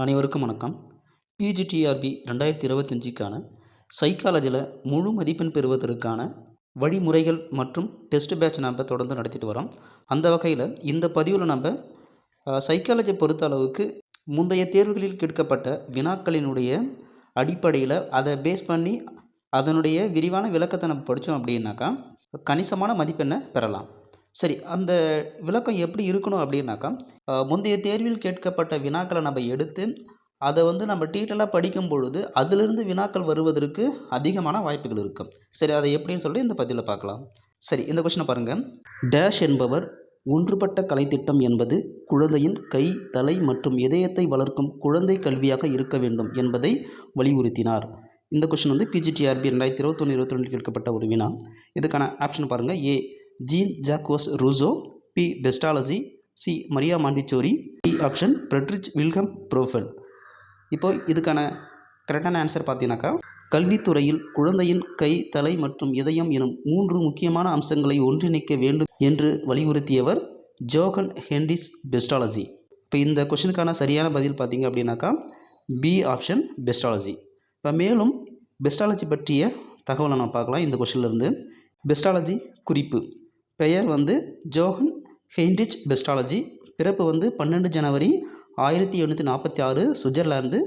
அனைவருக்கும் வணக்கம். பிஜிடிஆர்பி 2025க்கான சைக்காலஜியில் முழு மதிப்பெண் பெறுவதற்கான வழிமுறைகள் மற்றும் டெஸ்ட் பேட்ச் நம்ம தொடர்ந்து நடத்திட்டு வரோம். அந்த வகையில் இந்த பதிவில் நம்ம சைக்காலஜி பொறுத்த அளவுக்கு முந்தைய தேர்வுகளில் கேட்கப்பட்ட வினாக்களினுடைய அடிப்படையில் அதை பேஸ் பண்ணி அதனுடைய விரிவான விளக்கத்தை நம்ம படித்தோம் அப்படின்னாக்கா கணிசமான மதிப்பெண்ணை பெறலாம். சரி, அந்த விளக்கம் எப்படி இருக்கணும் அப்படின்னாக்கா முந்தைய தேர்வில் கேட்கப்பட்ட வினாக்களை நம்ம எடுத்து அதை நம்ம டீட்டெயிலாக படிக்கும் பொழுது அதிலிருந்து வினாக்கள் வருவதற்கு அதிகமான வாய்ப்புகள் இருக்கும். சரி, அதை எப்படின்னு சொல்லி இந்த பதிவில் பார்க்கலாம். சரி, இந்த கொஸ்டினை பாருங்கள். டேஷ் என்பவர் ஒன்றுபட்ட கலைத்திட்டம் என்பது குழந்தையின் கை, தலை மற்றும் இதயத்தை வளர்க்கும் குழந்தை கல்வியாக இருக்க வேண்டும் என்பதை வலியுறுத்தினார். இந்த கொஸ்டின் பிஜிடிஆர்பி 2021-22 கேட்கப்பட்ட ஒரு வினா. இதுக்கான ஆப்ஷன் பாருங்கள். A Jean Jacques Rousseau, B Pestalozzi, C Maria Montessori, D option Friedrich Wilhelm Froebel. இப்போ இதுக்கான கரெக்டான ஆன்சர் பார்த்தீங்கன்னாக்கா கல்வித்துறையில் குழந்தையின் கை, தலை மற்றும் இதயம் எனும் 3 முக்கியமான அம்சங்களை ஒன்றிணைக்க வேண்டும் என்று வலியுறுத்தியவர் ஜோகன் ஹென்ரிச் பெஸ்டாலஜி. இப்போ இந்த கொஸ்டினுக்கான சரியான பதில் பார்த்தீங்க அப்படின்னாக்கா பி ஆப்ஷன் பெஸ்டாலஜி. இப்போ மேலும் பெஸ்டாலஜி பற்றிய தகவலை நம்ம பார்க்கலாம். இந்த கொஸ்டின்லேருந்து பெஸ்டாலஜி குறிப்பு பெயர் ஜோகன் ஹென்ரிச் பெஸ்டாலஜி. பிறப்பு 12 ஜனவரி 1846 சுவிட்சர்லாந்து.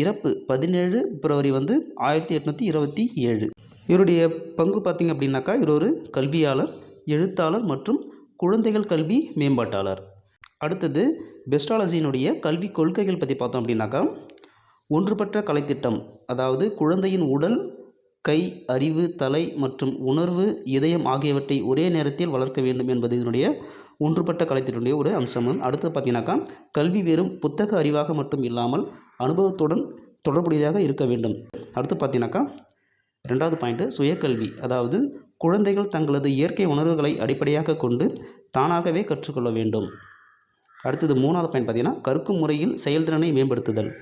இறப்பு 17 பிப்ரவரி 1827. இவருடைய பங்கு பார்த்திங்க அப்படின்னாக்கா இவர் ஒரு கல்வியாளர், எழுத்தாளர் மற்றும் குழந்தைகள் கல்வி மேம்பாட்டாளர். அடுத்தது பெஸ்டாலஜியினுடைய கல்வி கொள்கைகள் பற்றி பார்த்தோம் அப்படின்னாக்கா ஒன்றுபட்ட கலைத்திட்டம், அதாவது குழந்தையின் உடல், கை, அறிவு, தலை மற்றும் உணர்வு, இதயம் ஆகியவற்றை ஒரே நேரத்தில் வளர்க்க வேண்டும் என்பது இதனுடைய ஒன்றுபட்ட கலைத்திட்டனுடைய ஒரு அம்சம். அடுத்து பார்த்தீங்கன்னாக்கா கல்வி வெறும் புத்தக அறிவாக மட்டும் இல்லாமல் அனுபவத்துடன் தொடர்புடையதாக இருக்க வேண்டும். அடுத்து பார்த்தீங்கன்னாக்கா 2வது பாயிண்ட்டு சுயக்கல்வி, அதாவது குழந்தைகள் தங்களது இயற்கை உணர்வுகளை அடிப்படையாக கொண்டு தானாகவே கற்றுக்கொள்ள வேண்டும். அடுத்தது 3வது பாயிண்ட் பார்த்தீங்கன்னா கற்கும் முறையில் செயல்திறனை மேம்படுத்துதல்,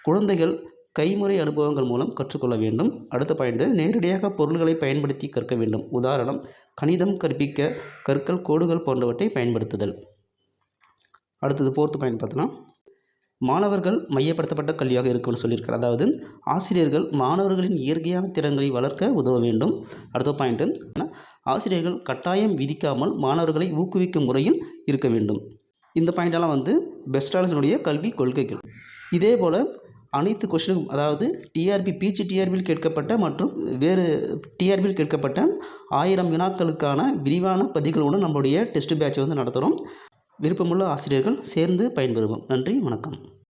குழந்தைகள் கைமுறை அனுபவங்கள் மூலம் கற்றுக்கொள்ள வேண்டும். அடுத்த பாயிண்ட் நேரடியாக பொருள்களை பயன்படுத்தி கற்க வேண்டும். உதாரணம் கணிதம் கற்பிக்க கற்கள், கோடுகள் போன்றவற்றை பயன்படுத்துதல். அடுத்தது 4th பாயிண்ட் பார்த்தோன்னா மாணவர்கள் மையப்படுத்தப்பட்ட கல்வியாக இருக்கும்னு சொல்லியிருக்காரு. அதாவது ஆசிரியர்கள் மாணவர்களின் இயற்கையான திறன்களை வளர்க்க உதவ வேண்டும். அடுத்த பாயிண்ட்டு ஆசிரியர்கள் கட்டாயம் விதிக்காமல் மாணவர்களை ஊக்குவிக்கும் முறையில் இருக்க வேண்டும். இந்த பாயிண்டெல்லாம் பெஸ்டாலஜியினுடைய கல்வி கொள்கைகள். இதே போல் அனைத்து கொஸ்டினும், அதாவது பிஜிடிஆர்பியில் கேட்கப்பட்ட மற்றும் வேறு டிஆர்பியில் கேட்கப்பட்ட 1000 வினாக்களுக்கான விரிவான பதிவுகளோடு நம்மளுடைய டெஸ்ட் பேட்சை நடத்துகிறோம். விருப்பமுள்ள ஆசிரியர்கள் சேர்ந்து பயன்பெறுவோம். நன்றி, வணக்கம்.